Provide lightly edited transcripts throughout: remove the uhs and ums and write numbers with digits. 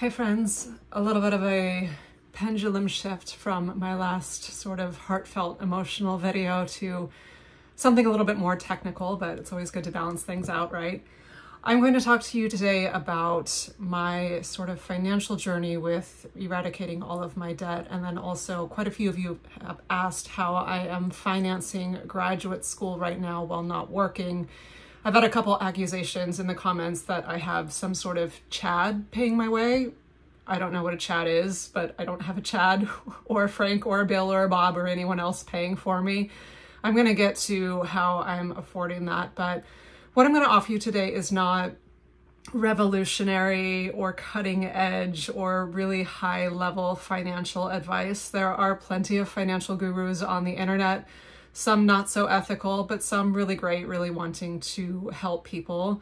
Hey friends, a little bit of a pendulum shift from my last sort of heartfelt emotional video to something a little bit more technical, but it's always good to balance things out, right? I'm going to talk to you today about my sort of financial journey with eradicating all of my debt, and then also quite a few of you have asked how I am financing graduate school right now while not working. I've had a couple accusations in the comments that I have some sort of Chad paying my way. I don't know what a Chad is, but I don't have a Chad or a Frank or a Bill or a Bob or anyone else paying for me. I'm going to get to how I'm affording that, but what I'm going to offer you today is not revolutionary or cutting edge or really high level financial advice. There are plenty of financial gurus on the internet, some not so ethical, but some really great, really wanting to help people.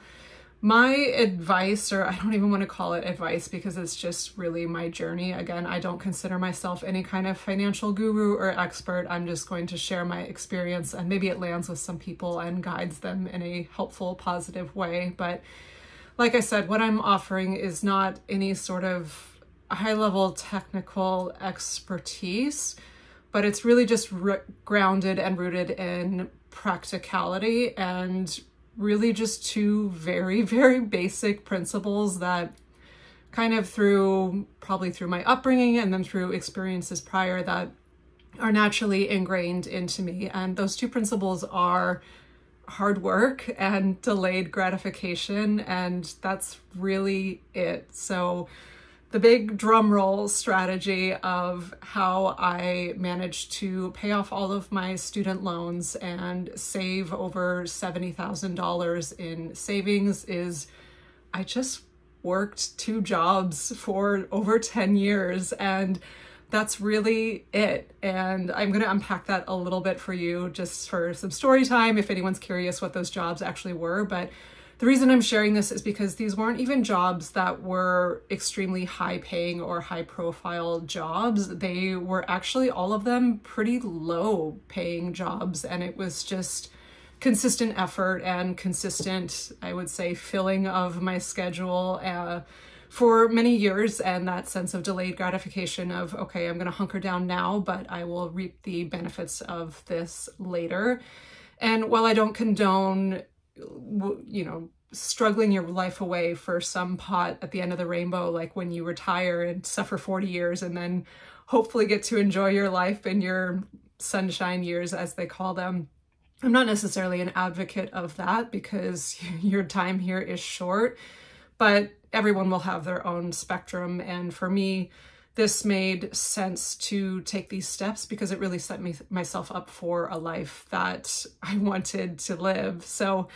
My advice, or I don't even want to call it advice because it's just really my journey. Again, I don't consider myself any kind of financial guru or expert. I'm just going to share my experience, and maybe it lands with some people and guides them in a helpful, positive way. But like I said, what I'm offering is not any sort of high-level technical expertise, but it's really just grounded and rooted in practicality and really just two very, very basic principles that kind of probably through my upbringing and then through experiences prior that are naturally ingrained into me. And those two principles are hard work and delayed gratification, and that's really it. So the big drum roll strategy of how I managed to pay off all of my student loans and save over $70,000 in savings is I just worked 2 jobs for over 10 years, and that's really it. And I'm going to unpack that a little bit for you just for some story time if anyone's curious what those jobs actually were. But the reason I'm sharing this is because these weren't even jobs that were extremely high paying or high profile jobs. They were actually all of them pretty low paying jobs. And it was just consistent effort and consistent, I would say, filling of my schedule for many years. And that sense of delayed gratification of, okay, I'm going to hunker down now, but I will reap the benefits of this later. And while I don't condone struggling your life away for some pot at the end of the rainbow, like when you retire and suffer 40 years and then hopefully get to enjoy your life in your sunshine years, as they call them. I'm not necessarily an advocate of that because your time here is short, but everyone will have their own spectrum. And for me, this made sense to take these steps because it really set myself up for a life that I wanted to live. So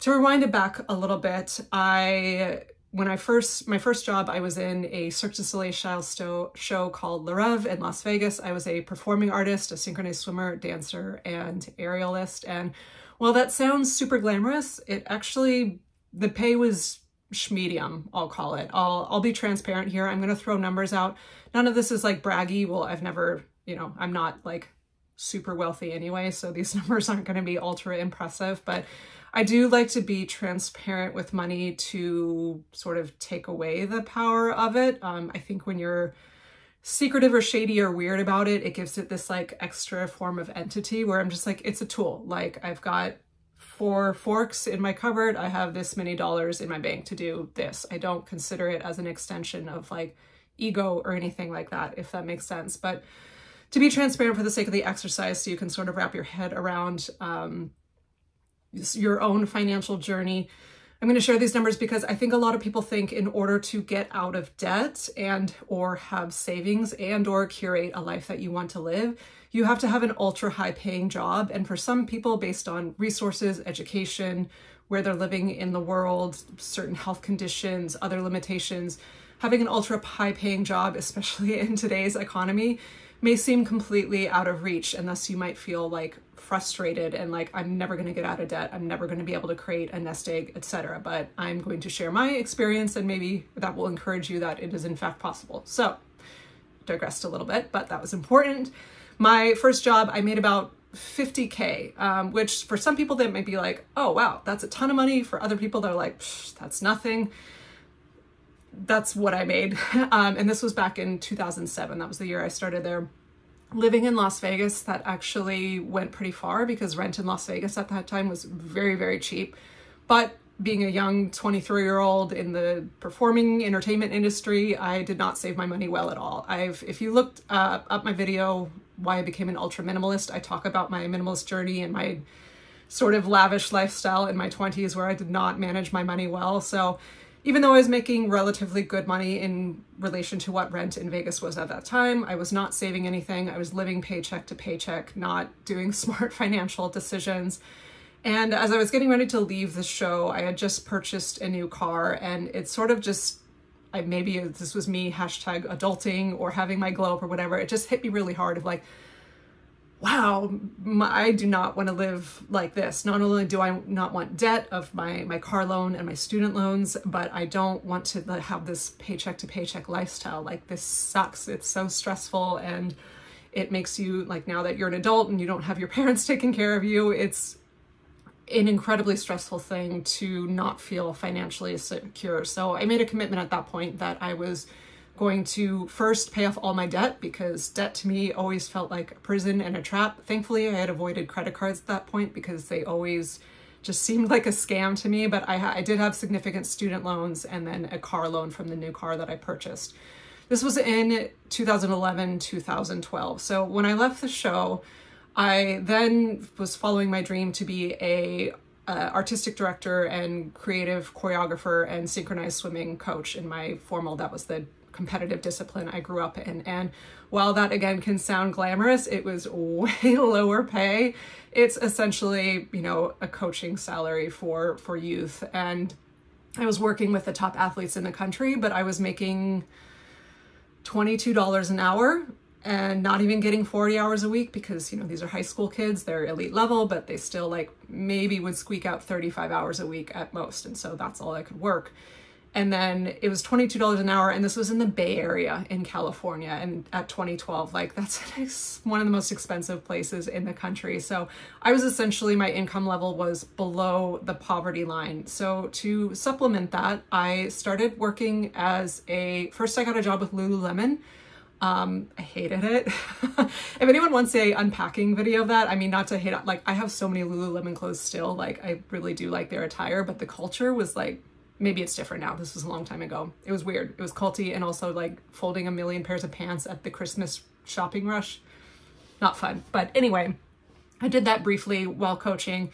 to rewind it back a little bit, my first job, I was in a Cirque du Soleil style show called Le Rêve in Las Vegas. I was a performing artist, a synchronized swimmer, dancer, and aerialist. And while that sounds super glamorous, the pay was schmedium, I'll call it. I'll be transparent here. I'm going to throw numbers out. None of this is like braggy. Well, I'm not like super wealthy anyway, so these numbers aren't going to be ultra impressive, but I do like to be transparent with money to sort of take away the power of it. I think when you're secretive or shady or weird about it, it gives it this like extra form of entity where I'm just like, it's a tool. Like I've got 4 forks in my cupboard. I have this many dollars in my bank to do this. I don't consider it as an extension of like ego or anything like that, if that makes sense. But to be transparent for the sake of the exercise, so you can sort of wrap your head around your own financial journey, I'm going to share these numbers because I think a lot of people think in order to get out of debt and or have savings and or curate a life that you want to live, you have to have an ultra high paying job. And for some people, based on resources, education, where they're living in the world, certain health conditions, other limitations, having an ultra high paying job, especially in today's economy, may seem completely out of reach, and thus you might feel like frustrated and like, I'm never going to get out of debt. I'm never going to be able to create a nest egg, etc. But I'm going to share my experience, and maybe that will encourage you that it is in fact possible. So digressed a little bit, but that was important. My first job, I made about $50K, which for some people that might be like, oh wow, that's a ton of money. For other people, they're like, that's nothing. that's what I made. And this was back in 2007. That was the year I started there. Living in Las Vegas, that actually went pretty far because rent in Las Vegas at that time was very, very cheap. But being a young 23-year-old in the performing entertainment industry, I did not save my money well at all. If you looked up my video, Why I Became an Ultra Minimalist, I talk about my minimalist journey and my sort of lavish lifestyle in my 20s where I did not manage my money well. So even though I was making relatively good money in relation to what rent in Vegas was at that time, I was not saving anything. I was living paycheck to paycheck, not doing smart financial decisions. And as I was getting ready to leave the show, I had just purchased a new car, and it sort of just, maybe this was me hashtag adulting or having my glow up or whatever, it just hit me really hard of like, wow, I do not want to live like this. Not only do I not want debt of my car loan and my student loans, but I don't want to have this paycheck to paycheck lifestyle. Like, this sucks. It's so stressful, and it makes you, like, now that you're an adult and you don't have your parents taking care of you, it's an incredibly stressful thing to not feel financially secure. So I made a commitment at that point that I was going to first pay off all my debt, because debt to me always felt like a prison and a trap. Thankfully, I had avoided credit cards at that point because they always just seemed like a scam to me. But I did have significant student loans and then a car loan from the new car that I purchased. This was in 2011, 2012. So when I left the show, I then was following my dream to be a artistic director and creative choreographer and synchronized swimming coach in my formal, that was the competitive discipline I grew up in. And while that again can sound glamorous, it was way lower pay. It's essentially, you know, a coaching salary for youth. And I was working with the top athletes in the country, but I was making $22 an hour and not even getting 40 hours a week because, you know, these are high school kids, they're elite level, but they still like maybe would squeak out 35 hours a week at most. And so that's all I could work. And then it was $22 an hour, and this was in the Bay Area in California, and at 2012, like, that's one of the most expensive places in the country. So I was essentially, my income level was below the poverty line. So to supplement that, I started working first I got a job with Lululemon. I hated it. If anyone wants a unpacking video of that, I mean, not to hate, like, I have so many Lululemon clothes still, like, I really do like their attire, but the culture was like, maybe it's different now. This was a long time ago. It was weird. It was culty, and also like folding a million pairs of pants at the Christmas shopping rush. Not fun. But anyway, I did that briefly while coaching.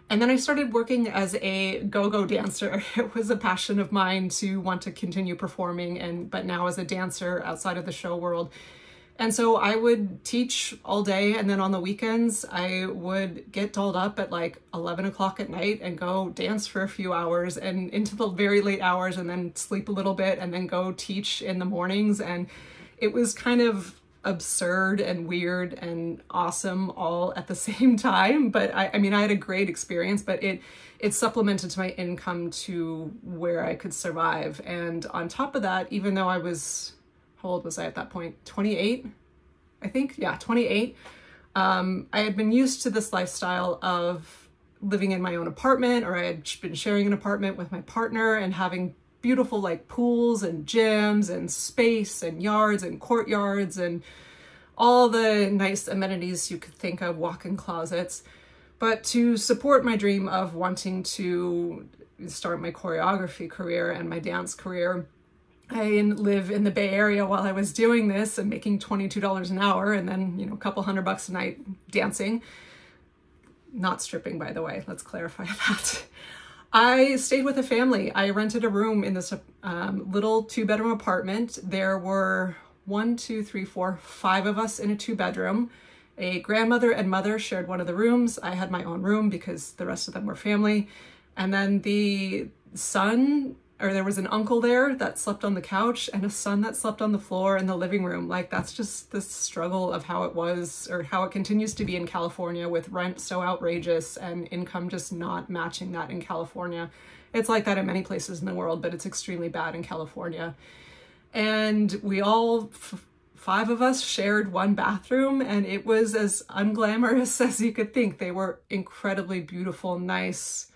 And then I started working as a go-go dancer. It was a passion of mine to want to continue performing, but now as a dancer outside of the show world. And so I would teach all day, and then on the weekends, I would get dolled up at like 11 o'clock at night and go dance for a few hours and into the very late hours, and then sleep a little bit and then go teach in the mornings. And it was kind of absurd and weird and awesome all at the same time. But I mean, I had a great experience, but it supplemented to my income to where I could survive. And on top of that, even though I was, how old was I at that point? 28, I think. Yeah, 28. I had been used to this lifestyle of living in my own apartment, or I had been sharing an apartment with my partner and having beautiful like pools and gyms and space and yards and courtyards and all the nice amenities you could think of, walk-in closets. But to support my dream of wanting to start my choreography career and my dance career, I live in the Bay Area while I was doing this and making $22 an hour, and then, you know, a couple $100 a night dancing. Not stripping, by the way, let's clarify that. I stayed with a family. I rented a room in this little 2-bedroom apartment. There were 5 of us in a 2-bedroom. A grandmother and mother shared one of the rooms. I had my own room because the rest of them were family. And then there was an uncle there that slept on the couch, and a son that slept on the floor in the living room. Like, that's just the struggle of how it was, or how it continues to be in California, with rent so outrageous and income just not matching that in California. It's like that in many places in the world, but it's extremely bad in California. And we all, 5 of us, shared one bathroom, and it was as unglamorous as you could think. They were incredibly beautiful, nice,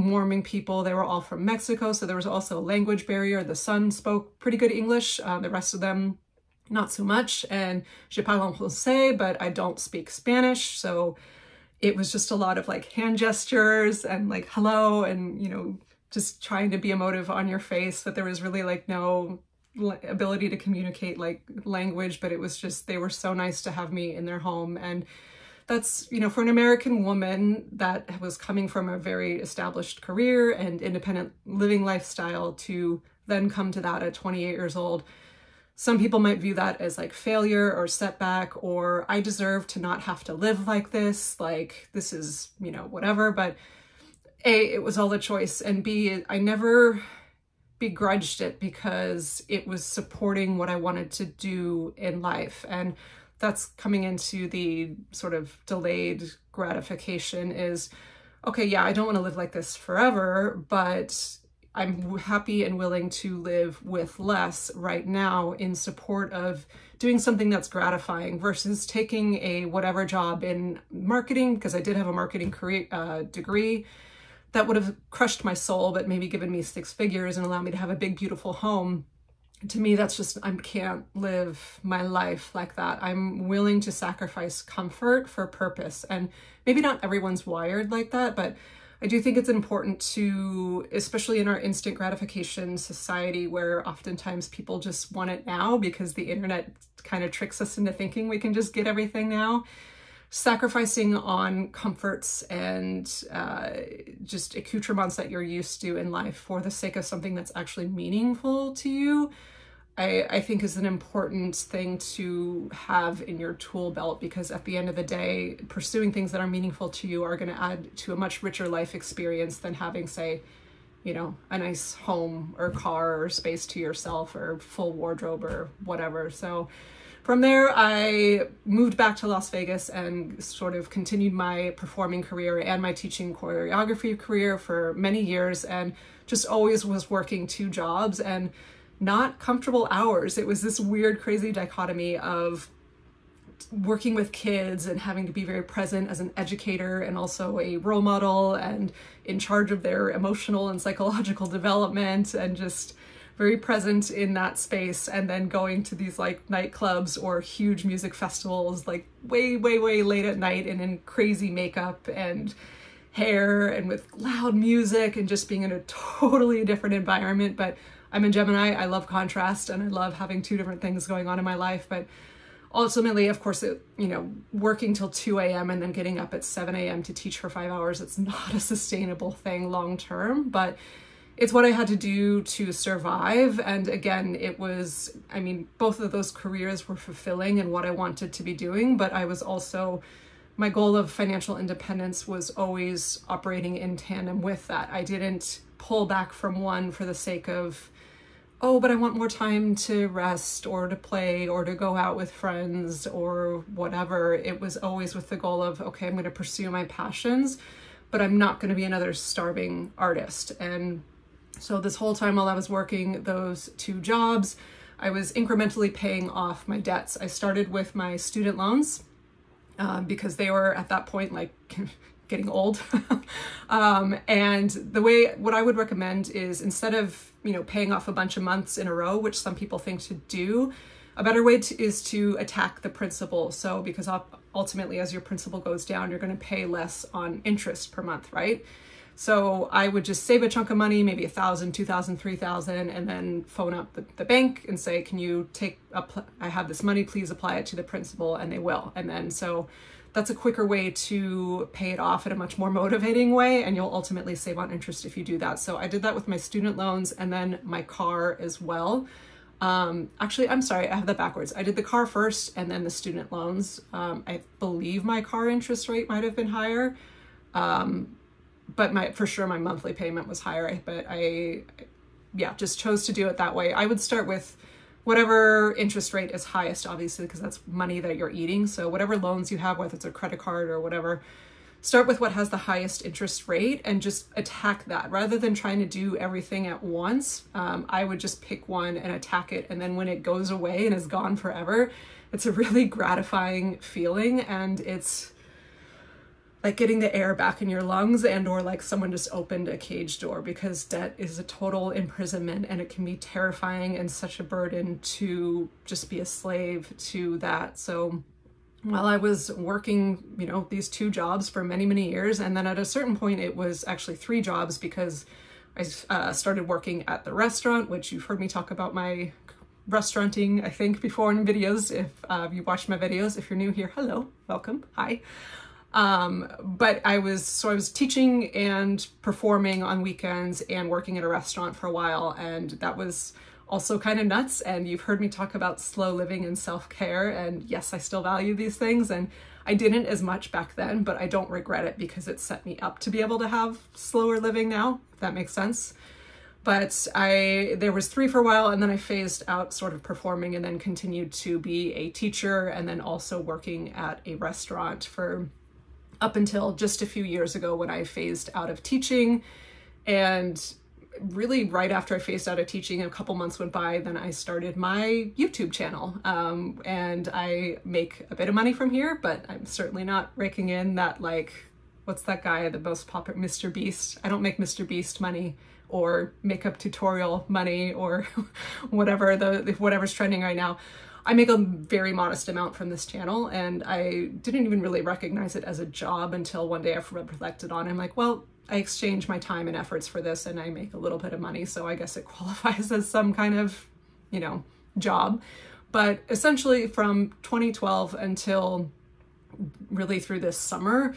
heartwarming people. They were all from Mexico, so there was also a language barrier. The son spoke pretty good English. The rest of them, not so much. And je parle en français, but I don't speak Spanish. So it was just a lot of like hand gestures and like hello and, you know, just trying to be emotive on your face, but there was really like no ability to communicate like language, but it was just, they were so nice to have me in their home. And that's, you know, for an American woman that was coming from a very established career and independent living lifestyle to then come to that at 28 years old. Some people might view that as like failure or setback, or I deserve to not have to live like this. Like this is, you know, whatever. But A, it was all a choice. And B, I never begrudged it because it was supporting what I wanted to do in life. And that's coming into the sort of delayed gratification is, okay, yeah, I don't want to live like this forever, but I'm happy and willing to live with less right now in support of doing something that's gratifying versus taking a whatever job in marketing, because I did have a marketing career, degree that would have crushed my soul, but maybe given me 6 figures and allowed me to have a big, beautiful home. To me, that's just, I can't live my life like that. I'm willing to sacrifice comfort for purpose. And maybe not everyone's wired like that, but I do think it's important to, especially in our instant gratification society where oftentimes people just want it now because the internet kind of tricks us into thinking we can just get everything now. Sacrificing on comforts and just accoutrements that you're used to in life for the sake of something that's actually meaningful to you, I think is an important thing to have in your tool belt, because at the end of the day, pursuing things that are meaningful to you are going to add to a much richer life experience than having, say, you know, a nice home or car or space to yourself or full wardrobe or whatever. So from there, I moved back to Las Vegas and sort of continued my performing career and my teaching choreography career for many years, and just always was working 2 jobs and not comfortable hours. It was this weird, crazy dichotomy of working with kids and having to be very present as an educator and also a role model and in charge of their emotional and psychological development and just very present in that space, and then going to these like nightclubs or huge music festivals like way, way, way late at night and in crazy makeup and hair and with loud music and just being in a totally different environment. But I'm a Gemini, I love contrast and I love having 2 different things going on in my life. But ultimately, of course, you know, working till 2 a.m. and then getting up at 7 a.m. to teach for 5 hours, it's not a sustainable thing long term, but it's what I had to do to survive. And again, it was, I mean, both of those careers were fulfilling and what I wanted to be doing, but I was also, my goal of financial independence was always operating in tandem with that. I didn't pull back from one for the sake of, oh, but I want more time to rest or to play or to go out with friends or whatever. It was always with the goal of, okay, I'm going to pursue my passions, but I'm not going to be another starving artist. And so this whole time while I was working those 2 jobs, I was incrementally paying off my debts. I started with my student loans because they were at that point like getting old. And what I would recommend is, instead of, you know, paying off a bunch of months in a row, which some people think to do, a better way is to attack the principal. So because ultimately as your principal goes down, you're going to pay less on interest per month, right? So I would just save a chunk of money, maybe $1,000, $2,000, $3,000, and then phone up the bank and say, can you I have this money, please apply it to the principal, and they will. And then, so that's a quicker way to pay it off in a much more motivating way, and you'll ultimately save on interest if you do that. So I did that with my student loans and then my car as well. Actually, I'm sorry, I have that backwards. I did the car first and then the student loans. I believe my car interest rate might have been higher. But for sure my monthly payment was higher, but I just chose to do it that way. I would start with whatever interest rate is highest, obviously, because that's money that you're eating. So whatever loans you have, whether it's a credit card or whatever, start with what has the highest interest rate and just attack that rather than trying to do everything at once. I would just pick one and attack it. And then when it goes away and is gone forever, it's a really gratifying feeling. And it's like getting the air back in your lungs, and or like someone just opened a cage door, because debt is a total imprisonment, and it can be terrifying and such a burden to just be a slave to that. So while I was working, you know, these 2 jobs for many, many years, and then at a certain point it was actually 3 jobs, because I started working at the restaurant, which you've heard me talk about my restauranting, I think, before in videos. If you watch my videos, if you're new here, hello, welcome, hi. But I was teaching and performing on weekends and working at a restaurant for a while, and that was also kind of nuts. And you've heard me talk about slow living and self-care, and yes, I still value these things, and I didn't as much back then, but I don't regret it, because it set me up to be able to have slower living now, if that makes sense. But there was 3 for a while, and then I phased out sort of performing, and then continued to be a teacher, and then also working at a restaurant for up until just a few years ago, when I phased out of teaching. And really right after I phased out of teaching, a couple months went by, then I started my YouTube channel. And I make a bit of money from here, but I'm certainly not raking in that, like, what's that guy, the most popular, Mr. Beast? I don't make Mr. Beast money, or makeup tutorial money, or whatever whatever's trending right now. I make a very modest amount from this channel, and I didn't even really recognize it as a job until one day I reflected on it. I'm like, well, I exchange my time and efforts for this, and I make a little bit of money, so I guess it qualifies as some kind of, you know, job. But essentially from 2012 until really through this summer,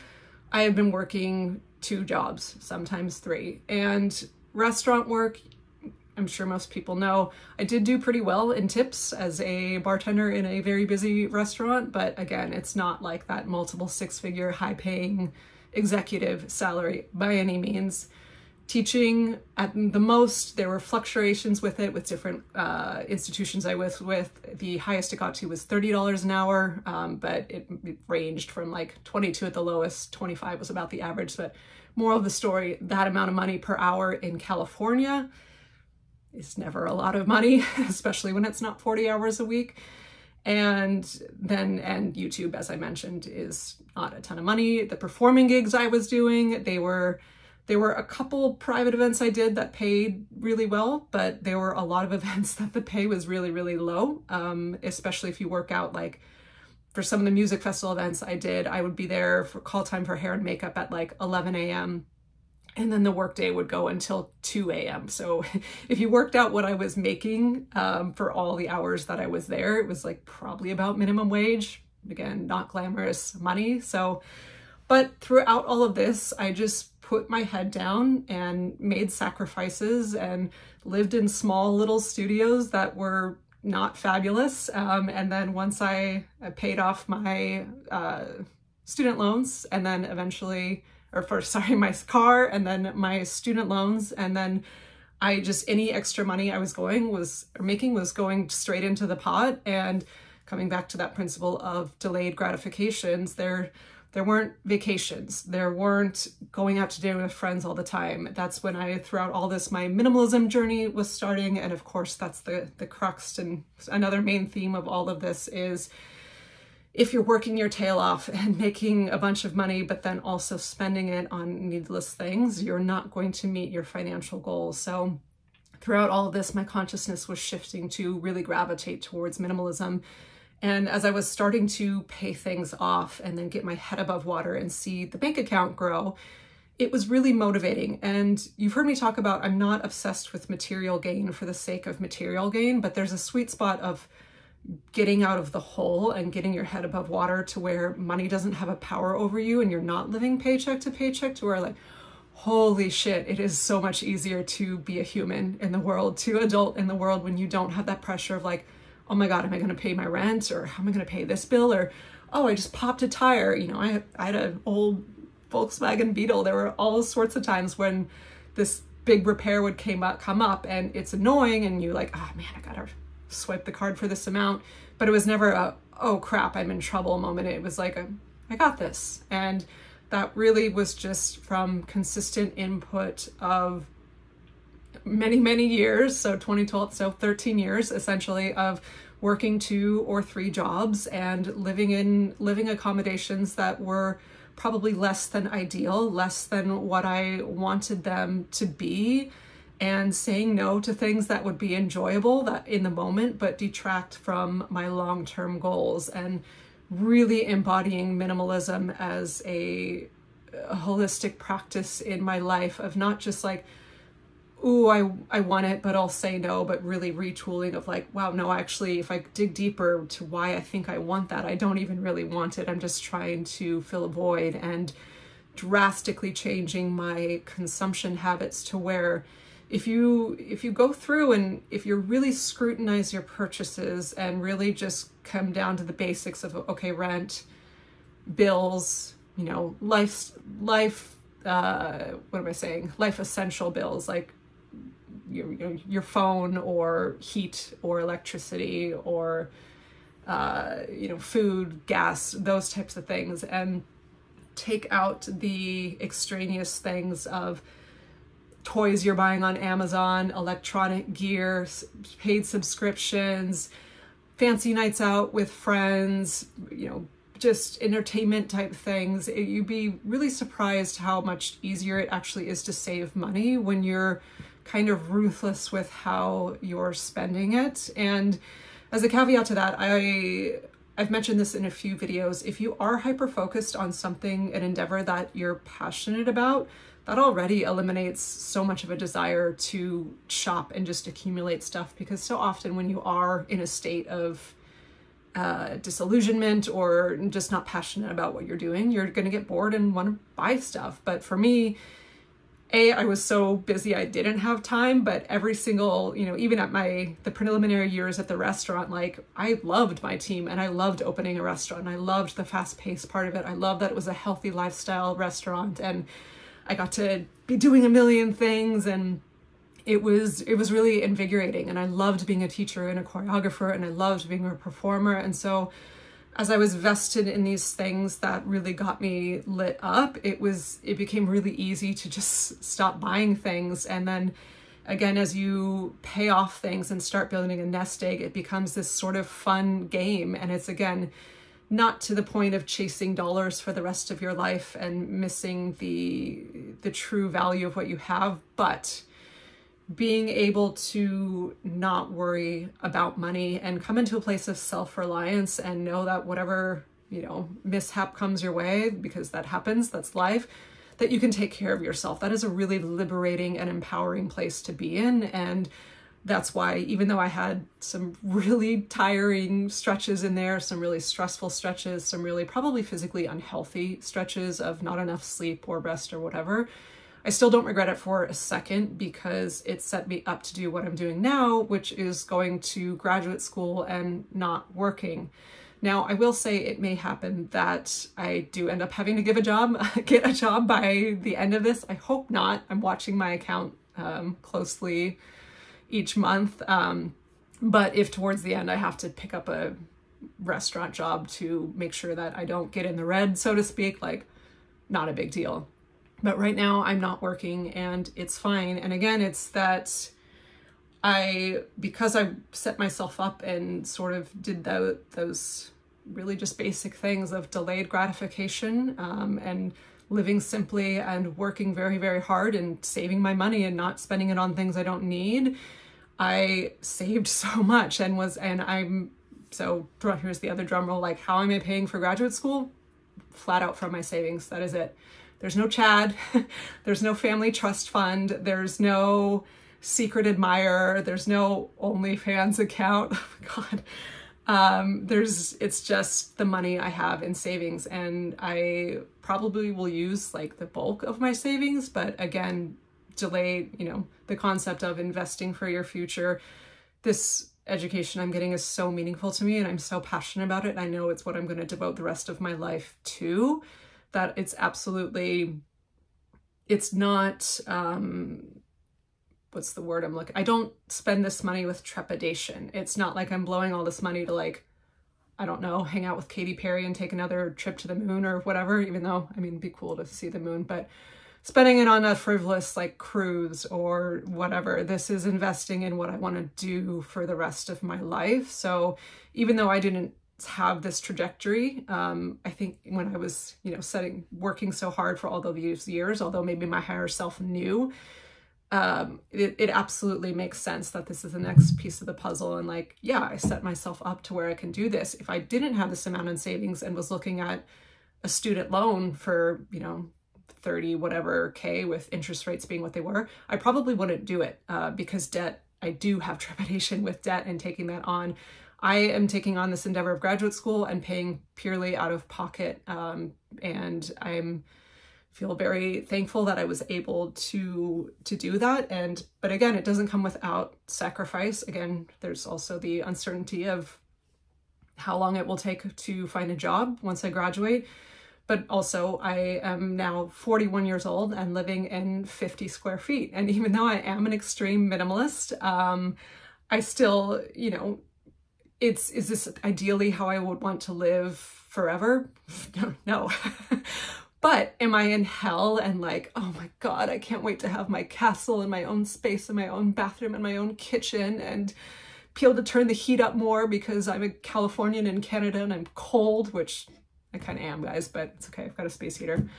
I have been working 2 jobs, sometimes 3. And restaurant work, I'm sure most people know, I did do pretty well in tips as a bartender in a very busy restaurant, but again, it's not like that multiple 6-figure high-paying executive salary by any means. Teaching, at the most, there were fluctuations with it, with different institutions I was with. The highest it got to was $30 an hour, but it ranged from like 22 at the lowest, 25 was about the average. But moral of the story, that amount of money per hour in California is never a lot of money, especially when it's not 40 hours a week. And YouTube, as I mentioned, is not a ton of money. The performing gigs I was doing, there were a couple private events I did that paid really well, but there were a lot of events that the pay was really, really low, especially if you work out. Like for some of the music festival events I did, I would be there for call time for hair and makeup at like 11 a.m. and then the workday would go until 2 a.m. So if you worked out what I was making for all the hours that I was there, it was like probably about minimum wage. Again, not glamorous money. So, but throughout all of this, I just put my head down and made sacrifices and lived in small little studios that were not fabulous. And then once I paid off my student loans, and then eventually, my car, and then my student loans, and then I just, any extra money I was making was going straight into the pot. And coming back to that principle of delayed gratifications, there weren't vacations, there weren't going out to dinner with friends all the time. That's when throughout all this, my minimalism journey was starting. And of course, that's the crux, and another main theme of all of this is, if you're working your tail off and making a bunch of money, but then also spending it on needless things, you're not going to meet your financial goals. So throughout all of this, my consciousness was shifting to really gravitate towards minimalism. And as I was starting to pay things off and then get my head above water and see the bank account grow, it was really motivating. And you've heard me talk about, I'm not obsessed with material gain for the sake of material gain, but there's a sweet spot of getting out of the hole and getting your head above water to where money doesn't have a power over you and you're not living paycheck to paycheck, to where like, holy shit, it is so much easier to be a human in the world, to adult in the world, when you don't have that pressure of like, oh my God, am I going to pay my rent? Or how am I going to pay this bill? Or, oh, I just popped a tire. You know, I had an old Volkswagen Beetle. There were all sorts of times when this big repair would come up, and it's annoying, and you're like, oh man, I gotta swipe the card for this amount. But it was never a, oh crap, I'm in trouble moment. It was like, I got this. And that really was just from consistent input of many, many years. So 2012, so 13 years essentially of working 2 or 3 jobs and living accommodations that were probably less than ideal, less than what I wanted them to be, and saying no to things that would be enjoyable that in the moment, but detract from my long-term goals, and really embodying minimalism as a holistic practice in my life of not just like, ooh, I want it, but I'll say no, but really retooling of like, wow, no, actually, if I dig deeper to why I think I want that, I don't even really want it. I'm just trying to fill a void, and drastically changing my consumption habits to where if you go through and if you really scrutinize your purchases and really just come down to the basics of, okay, rent, bills, you know, life essential bills, like your phone or heat or electricity or, food, gas, those types of things, and take out the extraneous things of toys you're buying on Amazon, electronic gear, paid subscriptions, fancy nights out with friends, just entertainment type things. You'd be really surprised how much easier it actually is to save money when you're kind of ruthless with how you're spending it. And as a caveat to that, I've mentioned this in a few videos. If you are hyper-focused on something, an endeavor that you're passionate about, that already eliminates so much of a desire to shop and just accumulate stuff, because so often when you are in a state of disillusionment or just not passionate about what you're doing, you're going to get bored and want to buy stuff. But for me, I was so busy I didn't have time, but every single, even at the preliminary years at the restaurant, like I loved my team and I loved opening a restaurant. And I loved the fast-paced part of it. I loved that it was a healthy lifestyle restaurant, and I got to be doing a million things, and it was really invigorating. And I loved being a teacher and a choreographer, and I loved being a performer. And so as I was vested in these things that really got me lit up, it became really easy to just stop buying things. And then again, as you pay off things and start building a nest egg, it becomes this sort of fun game. And it's, again, not to the point of chasing dollars for the rest of your life and missing the true value of what you have, but being able to not worry about money and come into a place of self-reliance and know that whatever, mishap comes your way, because that happens, that's life, that you can take care of yourself. That is a really liberating and empowering place to be in. And that's why, even though I had some really tiring stretches in there, some really stressful stretches, some really probably physically unhealthy stretches of not enough sleep or rest or whatever, I still don't regret it for a second, because it set me up to do what I'm doing now, which is going to graduate school and not working. Now, I will say it may happen that I do end up having to get a job by the end of this. I hope not. I'm watching my account closely each month. But if towards the end I have to pick up a restaurant job to make sure that I don't get in the red, so to speak, like, not a big deal. But right now I'm not working and it's fine. And again, it's that because I set myself up and sort of did those really just basic things of delayed gratification, and living simply and working very, very hard and saving my money and not spending it on things I don't need, I saved so much so here's the other drum roll, like, how am I paying for graduate school? Flat out from my savings. That is it. There's no Chad, there's no family trust fund, there's no secret admirer, there's no OnlyFans account. Oh my God. It's just the money I have in savings, and I probably will use like the bulk of my savings, but again, delay, the concept of investing for your future. This education I'm getting is so meaningful to me, and I'm so passionate about it. I know it's what I'm going to devote the rest of my life to, that it's not, what's the word I'm looking, I don't spend this money with trepidation. It's not like I'm blowing all this money to, like, I don't know, hang out with Katy Perry and take another trip to the moon or whatever, even though, it'd be cool to see the moon, but spending it on a frivolous like cruise or whatever. This is investing in what I want to do for the rest of my life. So even though I didn't have this trajectory. I think when I was, working so hard for all of these years, although maybe my higher self knew, it absolutely makes sense that this is the next piece of the puzzle. And like, yeah, I set myself up to where I can do this. If I didn't have this amount in savings and was looking at a student loan for, 30 whatever K with interest rates being what they were, I probably wouldn't do it because debt, I do have trepidation with debt and taking that on. I am taking on this endeavor of graduate school and paying purely out of pocket. And I'm feel very thankful that I was able to do that. But again, it doesn't come without sacrifice. Again, there's also the uncertainty of how long it will take to find a job once I graduate. But also I am now 41 years old and living in 50 square feet. And even though I am an extreme minimalist, I still, is this ideally how I would want to live forever? No. But am I in hell and like, oh my God, I can't wait to have my castle and my own space and my own bathroom and my own kitchen and be able to turn the heat up more because I'm a Californian in Canada and I'm cold, which I kind of am, guys, but it's okay. I've got a space heater.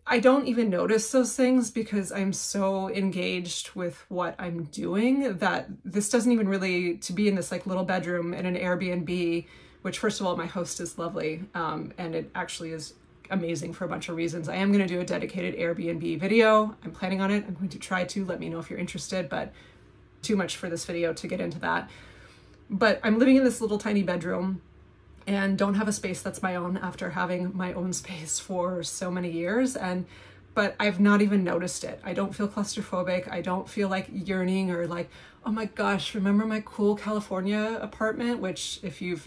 I don't even notice those things because I'm so engaged with what I'm doing that this doesn't even really, to be in this like little bedroom in an Airbnb, which first of all, my host is lovely. And it actually is amazing for a bunch of reasons. I am going to do a dedicated Airbnb video. I'm planning on it. I'm going to try to. Let me know if you're interested, but too much for this video to get into that. But I'm living in this little tiny bedroom and don't have a space that's my own after having my own space for so many years. But I've not even noticed it. I don't feel claustrophobic. I don't feel like yearning or like, oh my gosh, remember my cool California apartment? Which if you're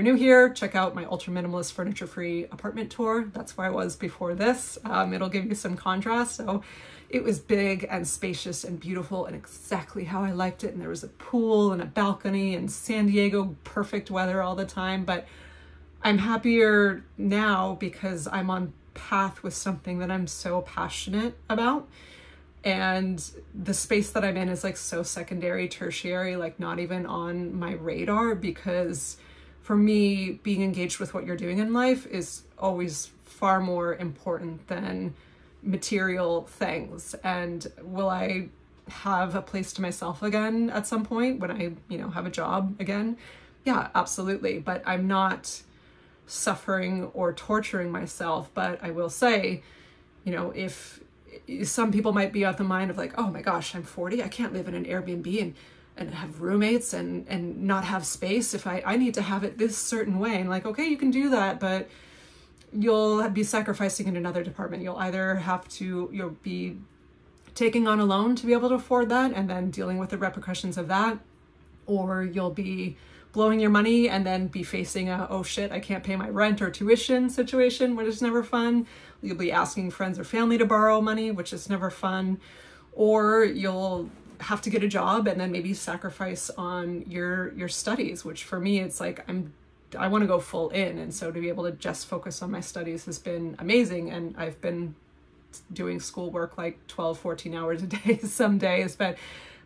new here, check out my ultra minimalist furniture free apartment tour. That's where I was before this. It'll give you some contrast. So it was big and spacious and beautiful and exactly how I liked it. And there was a pool and a balcony and San Diego, perfect weather all the time. But I'm happier now because I'm on path with something that I'm so passionate about. And the space that I'm in is like so secondary, tertiary, like not even on my radar, because for me, being engaged with what you're doing in life is always far more important than material things. And will I have a place to myself again at some point when I, have a job again? Yeah, absolutely. But I'm not suffering or torturing myself. But I will say, if some people might be of the mind of like, oh my gosh, I'm 40, I can't live in an Airbnb and have roommates and not have space. If I need to have it this certain way. And like, okay, you can do that, but you'll be sacrificing in another department. You'll either you'll be taking on a loan to be able to afford that and then dealing with the repercussions of that, or you'll be blowing your money and then be facing oh shit, I can't pay my rent or tuition situation, which is never fun. You'll be asking friends or family to borrow money, which is never fun. Or you'll have to get a job and then maybe sacrifice on your studies, which for me, it's like I want to go full in. And so to be able to just focus on my studies has been amazing. And I've been doing schoolwork like 12, 14 hours a day some days, but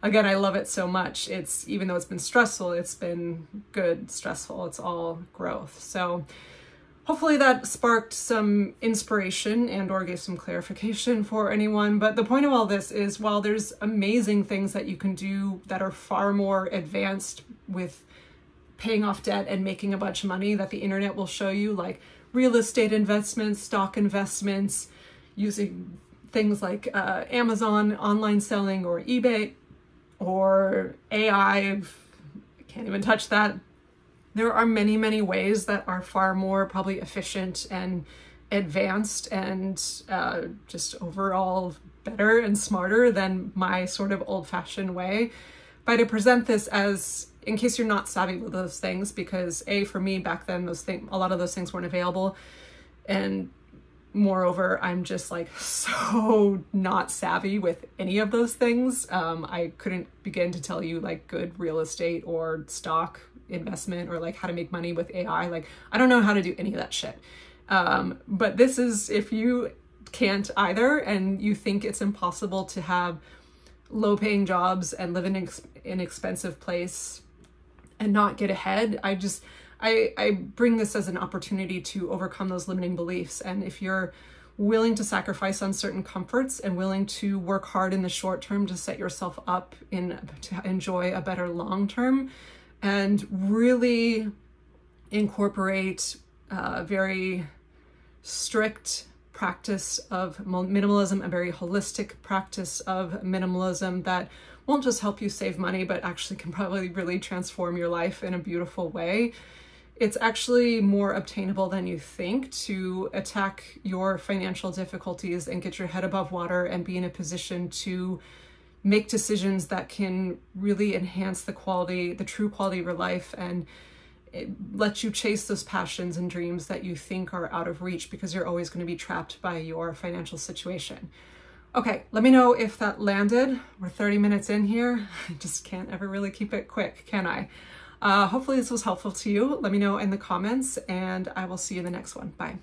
again, I love it so much. Even though it's been stressful, it's been good, stressful. It's all growth. So hopefully that sparked some inspiration and or gave some clarification for anyone. But the point of all this is, while there's amazing things that you can do that are far more advanced with paying off debt and making a bunch of money that the internet will show you, like real estate investments, stock investments, using things like Amazon, online selling, or eBay, or AI, I can't even touch that. There are many, many ways that are far more probably efficient and advanced and just overall better and smarter than my sort of old-fashioned way. But I present this as, in case you're not savvy with those things, because for me back then, a lot of those things weren't available. And moreover, I'm just like so not savvy with any of those things. I couldn't begin to tell you like good real estate or stock investment or like how to make money with AI. Like I don't know how to do any of that shit. But this is, if you can't either and you think it's impossible to have low paying jobs and live in an expensive place and not get ahead, I bring this as an opportunity to overcome those limiting beliefs. And if you're willing to sacrifice on certain comforts and willing to work hard in the short term to set yourself up to enjoy a better long term, and really incorporate a very strict practice of minimalism, a very holistic practice of minimalism that won't just help you save money, but actually can probably really transform your life in a beautiful way. It's actually more obtainable than you think to attack your financial difficulties and get your head above water and be in a position to make decisions that can really enhance the true quality of your life, and let you chase those passions and dreams that you think are out of reach because you're always going to be trapped by your financial situation. Okay, let me know if that landed. We're 30 minutes in here. I just can't ever really keep it quick, can I? Hopefully this was helpful to you. Let me know in the comments, and I will see you in the next one. Bye.